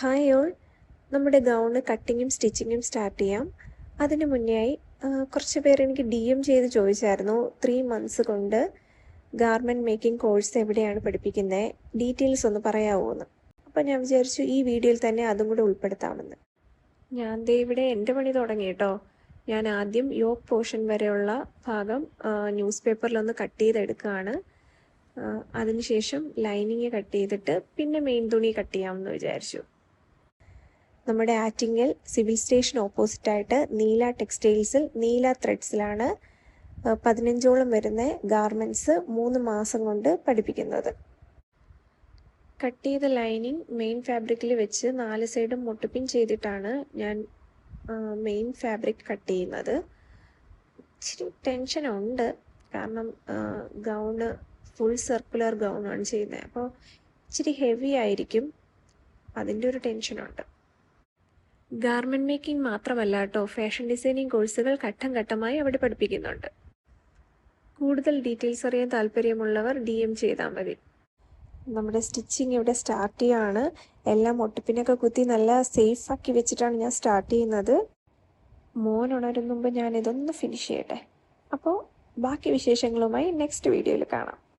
Hi all, നമ്മുടെ gown കട്ടിങ്ങും സ്റ്റിച്ചിങ്ങും start ചെയ്യാം. അതിന് മുന്നേയായി കുറച്ച് പേര് എനിക്ക് DM ചെയ്ത് ചോദിച്ചായിരുന്നു 3 months കൊണ്ട് ഗാർമെൻറ്റ് മേക്കിംഗ് കോഴ്സ് എവിടെയാണ് പഠിപ്പിക്കുന്നത്, ഡീറ്റെയിൽസ് ഒന്ന് പറയാമോ എന്ന്. അപ്പോൾ ഞാൻ വിചാരിച്ചു ഈ വീഡിയോയിൽ തന്നെ അതും കൂടെ ഉൾപ്പെടുത്താമെന്ന്. ഞാൻ ദേ ഇവിടെ എൻ്റെ പണി തുടങ്ങി കേട്ടോ. ഞാൻ ആദ്യം യോക്ക് പോർഷൻ വരെയുള്ള ഭാഗം ന്യൂസ് പേപ്പറിലൊന്ന് കട്ട് ചെയ്തെടുക്കുകയാണ്. അതിനുശേഷം ലൈനിങ് കട്ട് ചെയ്തിട്ട് പിന്നെ മെയിൻ തുണി കട്ട് ചെയ്യാമെന്ന് വിചാരിച്ചു. നമ്മുടെ ആറ്റിങ്ങൽ സിവിൽ സ്റ്റേഷൻ ഓപ്പോസിറ്റായിട്ട് നീല ടെക്സ്റ്റൈൽസിൽ നീല ത്രെഡ്സിലാണ് 15ഓളം വരുന്ന ഗാർമെൻറ്റ്സ് 3 മാസം കൊണ്ട് പഠിപ്പിക്കുന്നത്. കട്ട് ചെയ്ത ലൈനിങ് മെയിൻ ഫാബ്രിക്കിൽ വെച്ച് 4 സൈഡും മുട്ടുപിൻ ചെയ്തിട്ടാണ് ഞാൻ മെയിൻ ഫാബ്രിക് കട്ട് ചെയ്യുന്നത്. ഇച്ചിരി ടെൻഷനുണ്ട്, കാരണം ഗൗണ് ഫുൾ സർക്കുലർ ഗൗണാണ് ചെയ്യുന്നത്. അപ്പോൾ ഇച്ചിരി ഹെവി ആയിരിക്കും, അതിൻ്റെ ഒരു ടെൻഷനുണ്ട്. ഗാർമെൻറ്റ് മേക്കിംഗ് മാത്രമല്ല കേട്ടോ, ഫാഷൻ ഡിസൈനിങ് കോഴ്സുകൾ ഘട്ടം ഘട്ടമായി അവിടെ പഠിപ്പിക്കുന്നുണ്ട്. കൂടുതൽ ഡീറ്റെയിൽസ് അറിയാൻ താല്പര്യമുള്ളവർ DM ചെയ്താൽ മതി. നമ്മുടെ സ്റ്റിച്ചിങ് ഇവിടെ സ്റ്റാർട്ട് ചെയ്യുകയാണ്. എല്ലാം ഒട്ടിപ്പിനൊക്കെ കുത്തി നല്ല സേഫാക്കി വെച്ചിട്ടാണ് ഞാൻ സ്റ്റാർട്ട് ചെയ്യുന്നത്. മോൻ ഉണരും മുമ്പ് ഞാൻ ഇതൊന്ന് ഫിനിഷ് ചെയ്യട്ടെ. അപ്പോൾ ബാക്കി വിശേഷങ്ങളുമായി നെക്സ്റ്റ് വീഡിയോയിൽ കാണാം.